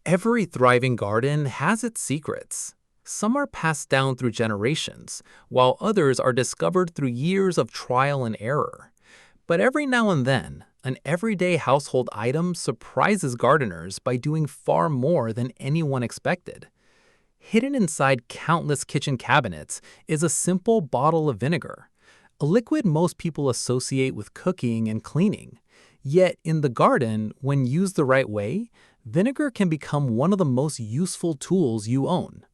Every thriving garden has its secrets. Some are passed down through generations, while others are discovered through years of trial and error. But every now and then, an everyday household item surprises gardeners by doing far more than anyone expected. Hidden inside countless kitchen cabinets is a simple bottle of vinegar, a liquid most people associate with cooking and cleaning. Yet in the garden, when used the right way, vinegar can become one of the most useful tools you own.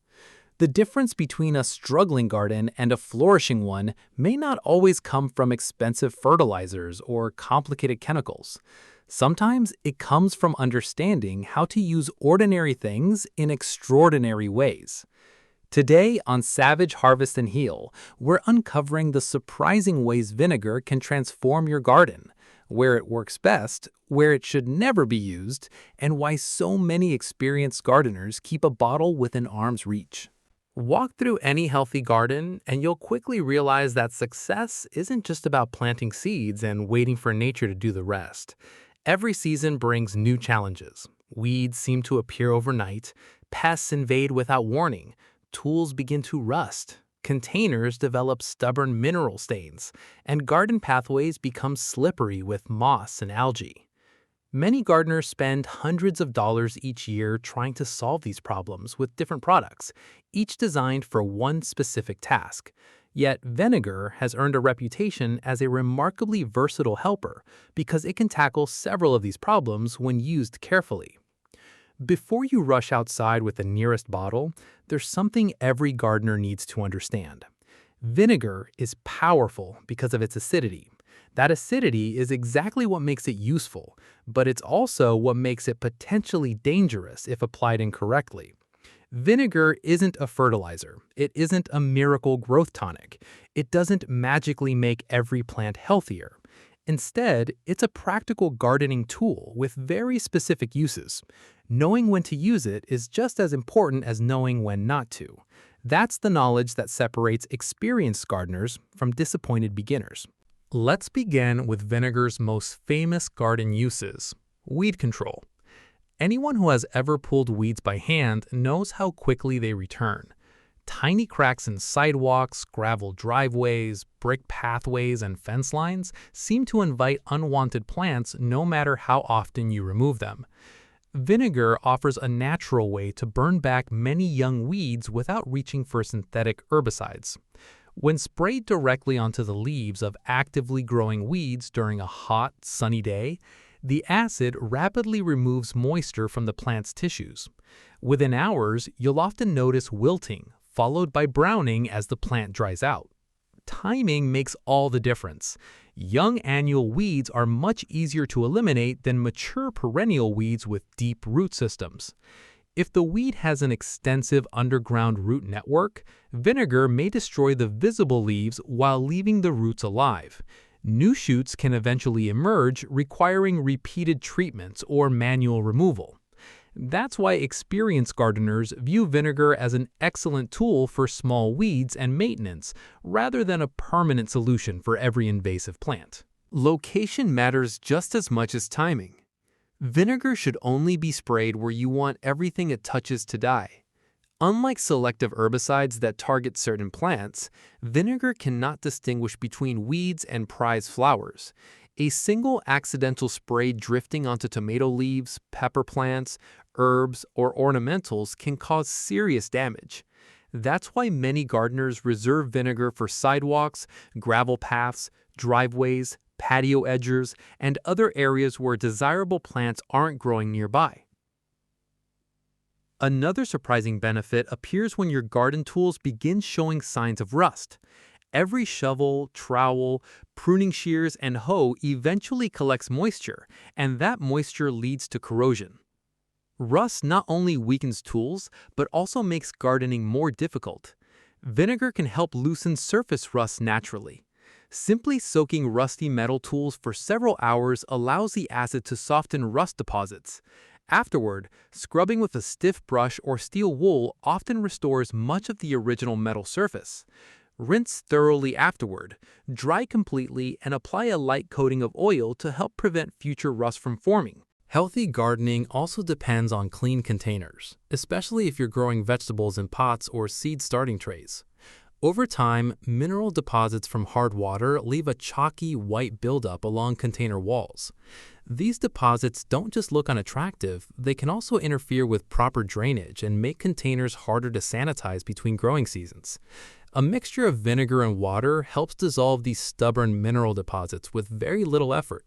The difference between a struggling garden and a flourishing one may not always come from expensive fertilizers or complicated chemicals. Sometimes it comes from understanding how to use ordinary things in extraordinary ways. Today on Savage Harvest and Heal, we're uncovering the surprising ways vinegar can transform your garden, where it works best, where it should never be used, and why so many experienced gardeners keep a bottle within arm's reach. Walk through any healthy garden, and you'll quickly realize that success isn't just about planting seeds and waiting for nature to do the rest. Every season brings new challenges. Weeds seem to appear overnight, pests invade without warning, tools begin to rust, containers develop stubborn mineral stains, and garden pathways become slippery with moss and algae. Many gardeners spend hundreds of dollars each year trying to solve these problems with different products, each designed for one specific task. Yet vinegar has earned a reputation as a remarkably versatile helper because it can tackle several of these problems when used carefully. Before you rush outside with the nearest bottle, there's something every gardener needs to understand. Vinegar is powerful because of its acidity. That acidity is exactly what makes it useful, but it's also what makes it potentially dangerous if applied incorrectly. Vinegar isn't a fertilizer. It isn't a miracle growth tonic. It doesn't magically make every plant healthier. Instead, it's a practical gardening tool with very specific uses. Knowing when to use it is just as important as knowing when not to. That's the knowledge that separates experienced gardeners from disappointed beginners. Let's begin with vinegar's most famous garden uses: weed control. Anyone who has ever pulled weeds by hand knows how quickly they return. Tiny cracks in sidewalks, gravel driveways, brick pathways, and fence lines seem to invite unwanted plants no matter how often you remove them. Vinegar offers a natural way to burn back many young weeds without reaching for synthetic herbicides. When sprayed directly onto the leaves of actively growing weeds during a hot, sunny day, the acid rapidly removes moisture from the plant's tissues. Within hours, you'll often notice wilting, followed by browning as the plant dries out. Timing makes all the difference. Young annual weeds are much easier to eliminate than mature perennial weeds with deep root systems. If the weed has an extensive underground root network, vinegar may destroy the visible leaves while leaving the roots alive. New shoots can eventually emerge, requiring repeated treatments or manual removal. That's why experienced gardeners view vinegar as an excellent tool for small weeds and maintenance, rather than a permanent solution for every invasive plant. Location matters just as much as timing. Vinegar should only be sprayed where you want everything it touches to die. Unlike selective herbicides that target certain plants, vinegar cannot distinguish between weeds and prize flowers. A single accidental spray drifting onto tomato leaves, pepper plants, herbs, or ornamentals can cause serious damage. That's why many gardeners reserve vinegar for sidewalks, gravel paths, driveways, patio edges, and other areas where desirable plants aren't growing nearby. Another surprising benefit appears when your garden tools begin showing signs of rust. Every shovel, trowel, pruning shears, and hoe eventually collects moisture, and that moisture leads to corrosion. Rust not only weakens tools, but also makes gardening more difficult. Vinegar can help loosen surface rust naturally. Simply soaking rusty metal tools for several hours allows the acid to soften rust deposits. Afterward, scrubbing with a stiff brush or steel wool often restores much of the original metal surface. Rinse thoroughly afterward, dry completely, and apply a light coating of oil to help prevent future rust from forming. Healthy gardening also depends on clean containers, especially if you're growing vegetables in pots or seed starting trays. Over time, mineral deposits from hard water leave a chalky white buildup along container walls. These deposits don't just look unattractive, they can also interfere with proper drainage and make containers harder to sanitize between growing seasons. A mixture of vinegar and water helps dissolve these stubborn mineral deposits with very little effort.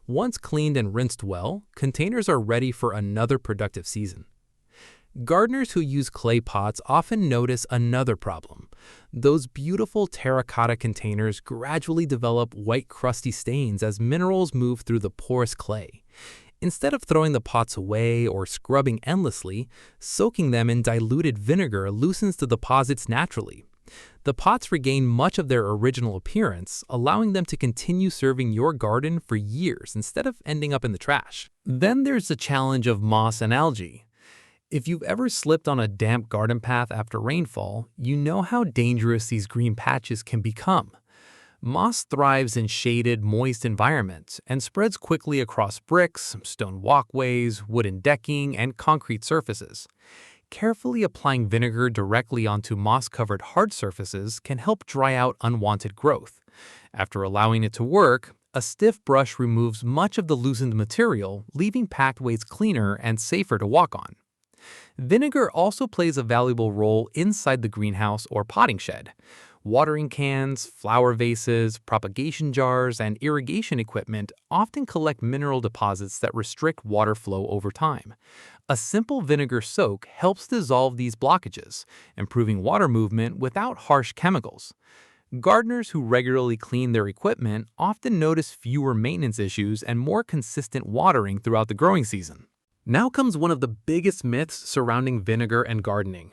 Once cleaned and rinsed well, containers are ready for another productive season. Gardeners who use clay pots often notice another problem. Those beautiful terracotta containers gradually develop white crusty stains as minerals move through the porous clay. Instead of throwing the pots away or scrubbing endlessly, soaking them in diluted vinegar loosens the deposits naturally. The pots regain much of their original appearance, allowing them to continue serving your garden for years instead of ending up in the trash. Then there's the challenge of moss and algae. If you've ever slipped on a damp garden path after rainfall, you know how dangerous these green patches can become. Moss thrives in shaded, moist environments and spreads quickly across bricks, stone walkways, wooden decking, and concrete surfaces. Carefully applying vinegar directly onto moss-covered hard surfaces can help dry out unwanted growth. After allowing it to work, a stiff brush removes much of the loosened material, leaving pathways cleaner and safer to walk on. Vinegar also plays a valuable role inside the greenhouse or potting shed. Watering cans, flower vases, propagation jars, and irrigation equipment often collect mineral deposits that restrict water flow over time. A simple vinegar soak helps dissolve these blockages, improving water movement without harsh chemicals. Gardeners who regularly clean their equipment often notice fewer maintenance issues and more consistent watering throughout the growing season. Now comes one of the biggest myths surrounding vinegar and gardening.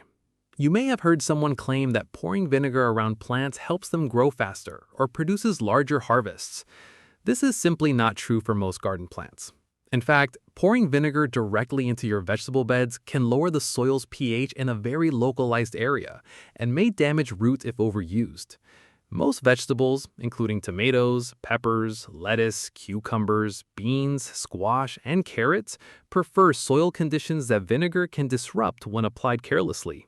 You may have heard someone claim that pouring vinegar around plants helps them grow faster or produces larger harvests. This is simply not true for most garden plants. In fact, pouring vinegar directly into your vegetable beds can lower the soil's pH in a very localized area and may damage roots if overused. Most vegetables, including tomatoes, peppers, lettuce, cucumbers, beans, squash, and carrots, prefer soil conditions that vinegar can disrupt when applied carelessly.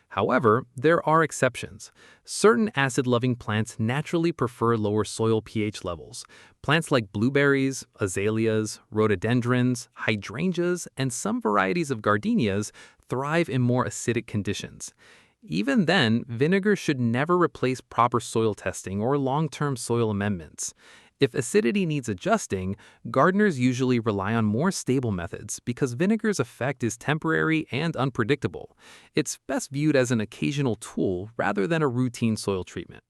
However, there are exceptions. Certain acid-loving plants naturally prefer lower soil pH levels. Plants like blueberries, azaleas, rhododendrons, hydrangeas, and some varieties of gardenias thrive in more acidic conditions. Even then, vinegar should never replace proper soil testing or long-term soil amendments. If acidity needs adjusting, gardeners usually rely on more stable methods because vinegar's effect is temporary and unpredictable. It's best viewed as an occasional tool rather than a routine soil treatment.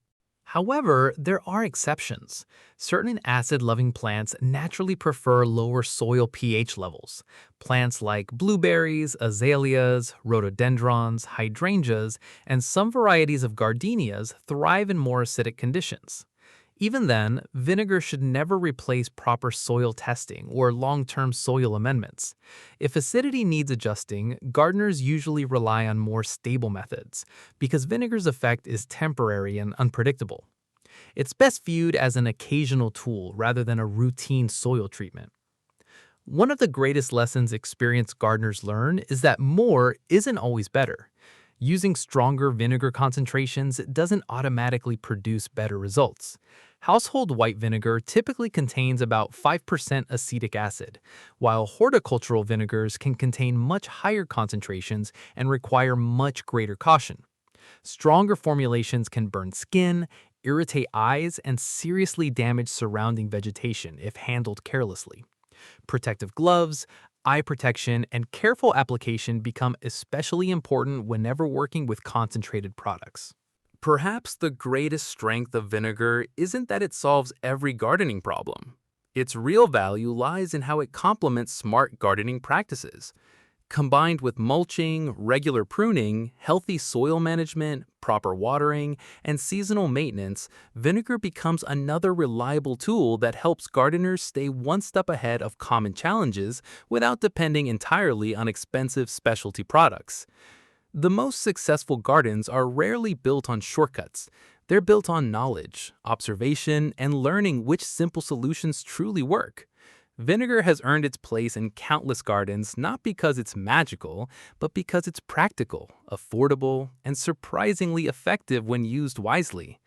However, there are exceptions. Certain acid-loving plants naturally prefer lower soil pH levels. Plants like blueberries, azaleas, rhododendrons, hydrangeas, and some varieties of gardenias thrive in more acidic conditions. Even then, vinegar should never replace proper soil testing or long-term soil amendments. If acidity needs adjusting, gardeners usually rely on more stable methods because vinegar's effect is temporary and unpredictable. It's best viewed as an occasional tool rather than a routine soil treatment. One of the greatest lessons experienced gardeners learn is that more isn't always better. Using stronger vinegar concentrations doesn't automatically produce better results. Household white vinegar typically contains about 5% acetic acid, while horticultural vinegars can contain much higher concentrations and require much greater caution. Stronger formulations can burn skin, irritate eyes, and seriously damage surrounding vegetation if handled carelessly. Protective gloves, eye protection, and careful application become especially important whenever working with concentrated products. Perhaps the greatest strength of vinegar isn't that it solves every gardening problem. Its real value lies in how it complements smart gardening practices. Combined with mulching, regular pruning, healthy soil management, proper watering, and seasonal maintenance, vinegar becomes another reliable tool that helps gardeners stay one step ahead of common challenges without depending entirely on expensive specialty products. The most successful gardens are rarely built on shortcuts. They're built on knowledge, observation, and learning which simple solutions truly work. Vinegar has earned its place in countless gardens not because it's magical, but because it's practical, affordable, and surprisingly effective when used wisely.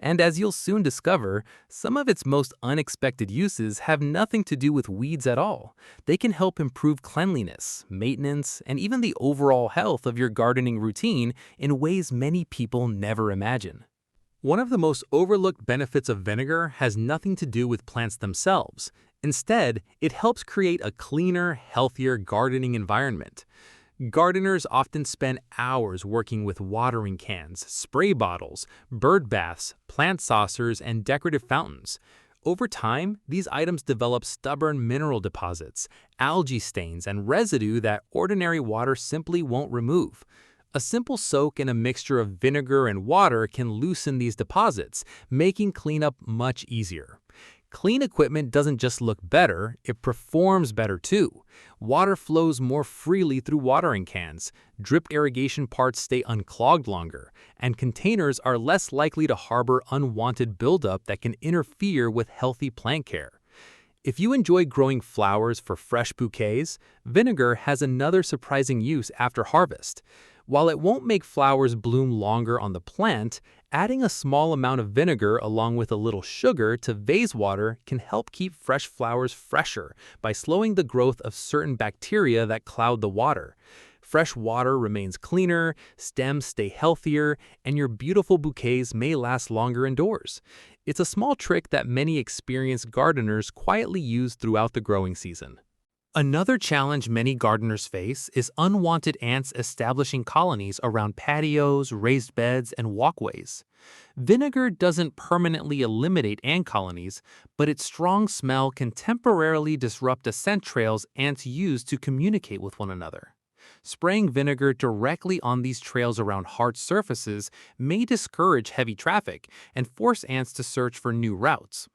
And as you'll soon discover, some of its most unexpected uses have nothing to do with weeds at all. They can help improve cleanliness, maintenance, and even the overall health of your gardening routine in ways many people never imagine. One of the most overlooked benefits of vinegar has nothing to do with plants themselves. Instead, it helps create a cleaner, healthier gardening environment. Gardeners often spend hours working with watering cans, spray bottles, bird baths, plant saucers, and decorative fountains. Over time, these items develop stubborn mineral deposits, algae stains, and residue that ordinary water simply won't remove. A simple soak in a mixture of vinegar and water can loosen these deposits, making cleanup much easier. Clean equipment doesn't just look better, it performs better too. Water flows more freely through watering cans, drip irrigation parts stay unclogged longer, and containers are less likely to harbor unwanted buildup that can interfere with healthy plant care. If you enjoy growing flowers for fresh bouquets, vinegar has another surprising use after harvest. While it won't make flowers bloom longer on the plant, adding a small amount of vinegar along with a little sugar to vase water can help keep fresh flowers fresher by slowing the growth of certain bacteria that cloud the water. Fresh water remains cleaner, stems stay healthier, and your beautiful bouquets may last longer indoors. It's a small trick that many experienced gardeners quietly use throughout the growing season. Another challenge many gardeners face is unwanted ants establishing colonies around patios, raised beds, and walkways. Vinegar doesn't permanently eliminate ant colonies, but its strong smell can temporarily disrupt the scent trails ants use to communicate with one another. Spraying vinegar directly on these trails around hard surfaces may discourage heavy traffic and force ants to search for new routes.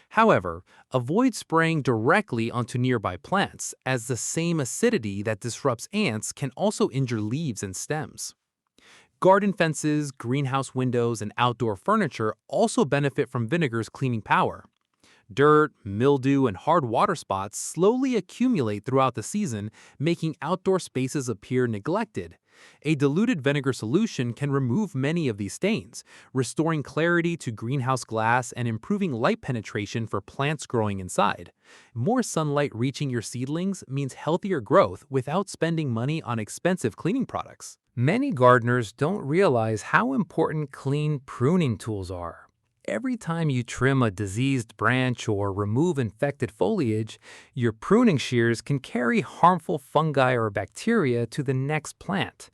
However, avoid spraying directly onto nearby plants, as the same acidity that disrupts ants can also injure leaves and stems. Garden fences, greenhouse windows, and outdoor furniture also benefit from vinegar's cleaning power. Dirt, mildew, and hard water spots slowly accumulate throughout the season, making outdoor spaces appear neglected. A diluted vinegar solution can remove many of these stains, restoring clarity to greenhouse glass and improving light penetration for plants growing inside. More sunlight reaching your seedlings means healthier growth without spending money on expensive cleaning products. Many gardeners don't realize how important clean pruning tools are. Every time you trim a diseased branch or remove infected foliage, your pruning shears can carry harmful fungi or bacteria to the next plant.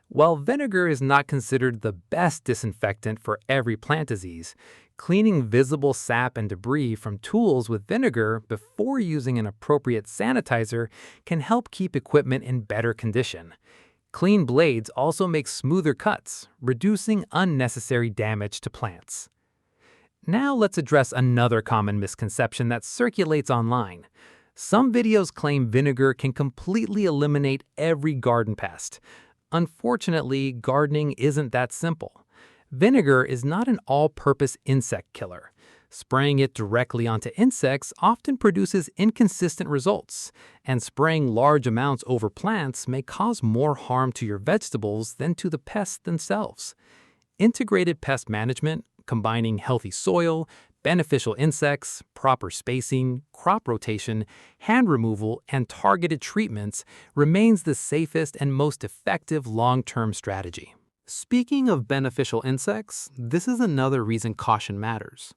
While vinegar is not considered the best disinfectant for every plant disease, cleaning visible sap and debris from tools with vinegar before using an appropriate sanitizer can help keep equipment in better condition. Clean blades also make smoother cuts, reducing unnecessary damage to plants. Now let's address another common misconception that circulates online. Some videos claim vinegar can completely eliminate every garden pest. Unfortunately, gardening isn't that simple. Vinegar is not an all-purpose insect killer. Spraying it directly onto insects often produces inconsistent results, and spraying large amounts over plants may cause more harm to your vegetables than to the pests themselves. Integrated pest management, combining healthy soil, beneficial insects, proper spacing, crop rotation, hand removal, and targeted treatments remains the safest and most effective long-term strategy. Speaking of beneficial insects, this is another reason caution matters.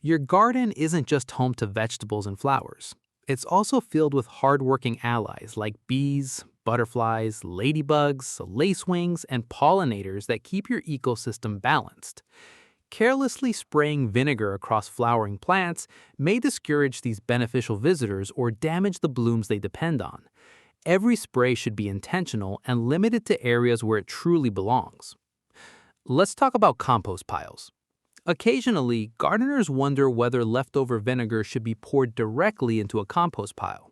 Your garden isn't just home to vegetables and flowers. It's also filled with hardworking allies like bees, butterflies, ladybugs, lacewings, and pollinators that keep your ecosystem balanced. Carelessly spraying vinegar across flowering plants may discourage these beneficial visitors or damage the blooms they depend on. Every spray should be intentional and limited to areas where it truly belongs. Let's talk about compost piles. Occasionally, gardeners wonder whether leftover vinegar should be poured directly into a compost pile.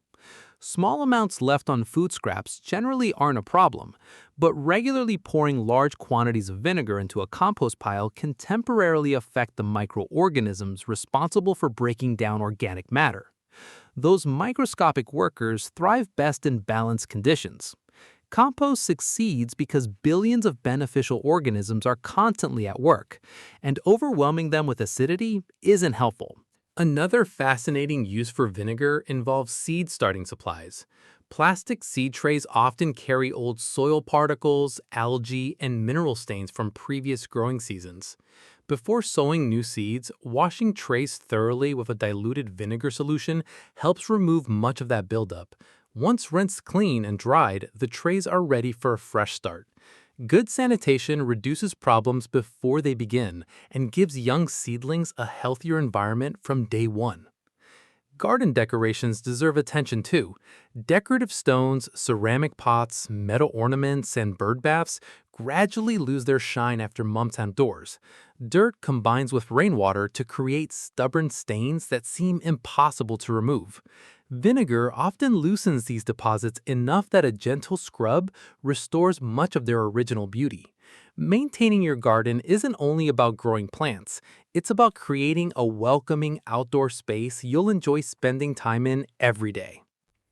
Small amounts left on food scraps generally aren't a problem, but regularly pouring large quantities of vinegar into a compost pile can temporarily affect the microorganisms responsible for breaking down organic matter. Those microscopic workers thrive best in balanced conditions. Compost succeeds because billions of beneficial organisms are constantly at work, and overwhelming them with acidity isn't helpful. Another fascinating use for vinegar involves seed starting supplies. Plastic seed trays often carry old soil particles, algae, and mineral stains from previous growing seasons. Before sowing new seeds, washing trays thoroughly with a diluted vinegar solution helps remove much of that buildup. Once rinsed clean and dried, the trays are ready for a fresh start. Good sanitation reduces problems before they begin and gives young seedlings a healthier environment from day one. Garden decorations deserve attention too. Decorative stones, ceramic pots, metal ornaments, and bird baths gradually lose their shine after months outdoors. Dirt combines with rainwater to create stubborn stains that seem impossible to remove. Vinegar often loosens these deposits enough that a gentle scrub restores much of their original beauty. Maintaining your garden isn't only about growing plants, it's about creating a welcoming outdoor space you'll enjoy spending time in every day.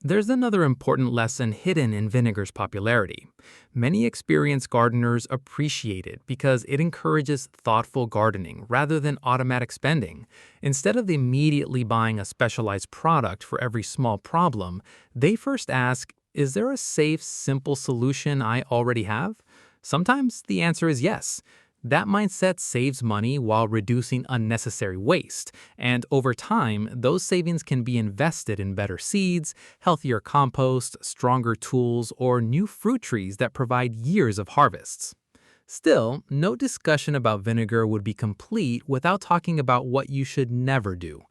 There's another important lesson hidden in vinegar's popularity. Many experienced gardeners appreciate it because it encourages thoughtful gardening rather than automatic spending. Instead of immediately buying a specialized product for every small problem, they first ask, is there a safe, simple solution I already have? Sometimes the answer is yes. That mindset saves money while reducing unnecessary waste, and over time, those savings can be invested in better seeds, healthier compost, stronger tools, or new fruit trees that provide years of harvests. Still, no discussion about vinegar would be complete without talking about what you should never do.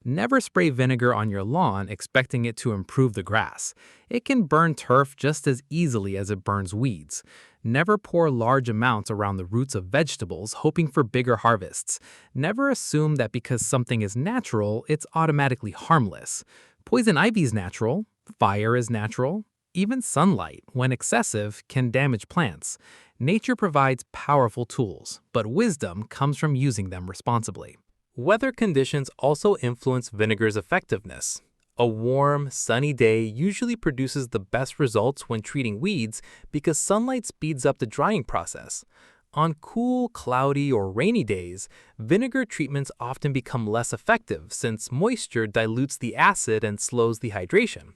Never spray vinegar on your lawn expecting it to improve the grass. It can burn turf just as easily as it burns weeds. Never pour large amounts around the roots of vegetables hoping for bigger harvests. Never assume that because something is natural, it's automatically harmless. Poison ivy is natural, fire is natural, even sunlight, when excessive, can damage plants. Nature provides powerful tools, but wisdom comes from using them responsibly. Weather conditions also influence vinegar's effectiveness. A warm, sunny day usually produces the best results when treating weeds because sunlight speeds up the drying process. On cool, cloudy, or rainy days, vinegar treatments often become less effective since moisture dilutes the acid and slows the hydration.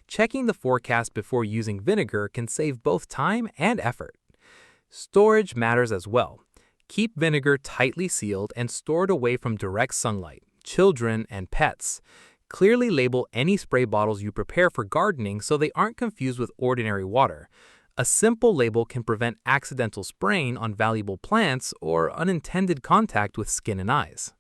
Checking the forecast before using vinegar can save both time and effort. Storage matters as well. Keep vinegar tightly sealed and stored away from direct sunlight, children, and pets. Clearly label any spray bottles you prepare for gardening so they aren't confused with ordinary water. A simple label can prevent accidental spraying on valuable plants or unintended contact with skin and eyes.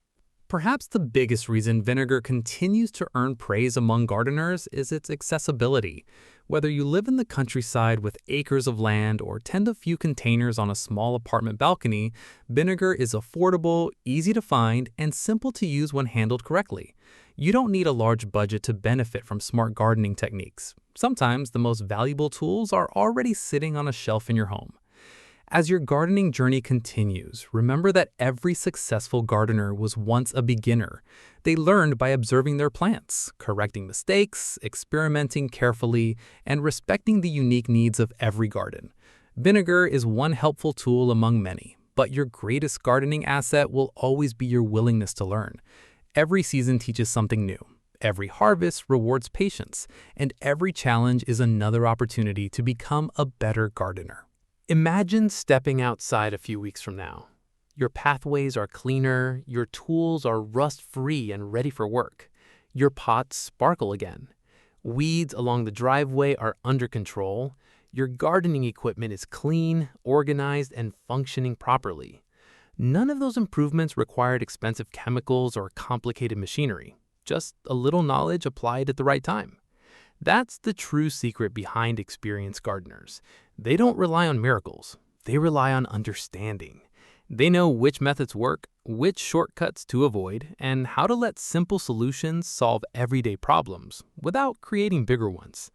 Perhaps the biggest reason vinegar continues to earn praise among gardeners is its accessibility. Whether you live in the countryside with acres of land or tend a few containers on a small apartment balcony, vinegar is affordable, easy to find, and simple to use when handled correctly. You don't need a large budget to benefit from smart gardening techniques. Sometimes the most valuable tools are already sitting on a shelf in your home. As your gardening journey continues, remember that every successful gardener was once a beginner. They learned by observing their plants, correcting mistakes, experimenting carefully, and respecting the unique needs of every garden. Vinegar is one helpful tool among many, but your greatest gardening asset will always be your willingness to learn. Every season teaches something new. Every harvest rewards patience, and every challenge is another opportunity to become a better gardener. Imagine stepping outside a few weeks from now. Your pathways are cleaner, your tools are rust-free and ready for work. Your pots sparkle again. Weeds along the driveway are under control. Your gardening equipment is clean, organized, and functioning properly. None of those improvements required expensive chemicals or complicated machinery, just a little knowledge applied at the right time. That's the true secret behind experienced gardeners. They don't rely on miracles. They rely on understanding. They know which methods work, which shortcuts to avoid, and how to let simple solutions solve everyday problems without creating bigger ones.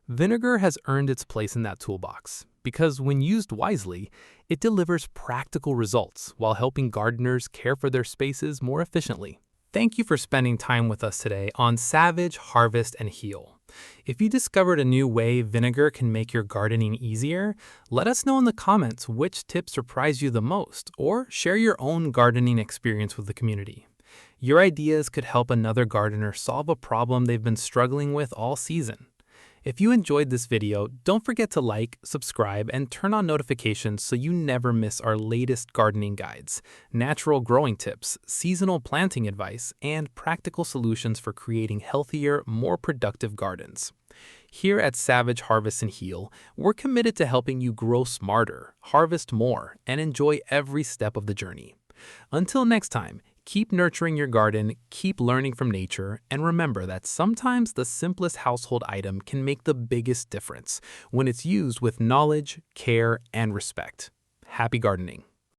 Vinegar has earned its place in that toolbox because when used wisely, it delivers practical results while helping gardeners care for their spaces more efficiently. Thank you for spending time with us today on Savage, Harvest, and Heal. If you discovered a new way vinegar can make your gardening easier, let us know in the comments which tip surprised you the most, or share your own gardening experience with the community. Your ideas could help another gardener solve a problem they've been struggling with all season. If you enjoyed this video, don't forget to like, subscribe, and turn on notifications so you never miss our latest gardening guides, natural growing tips, seasonal planting advice, and practical solutions for creating healthier, more productive gardens. Here at Savage Harvest and Heal, we're committed to helping you grow smarter, harvest more, and enjoy every step of the journey. Until next time, keep nurturing your garden, keep learning from nature, and remember that sometimes the simplest household item can make the biggest difference when it's used with knowledge, care, and respect. Happy gardening!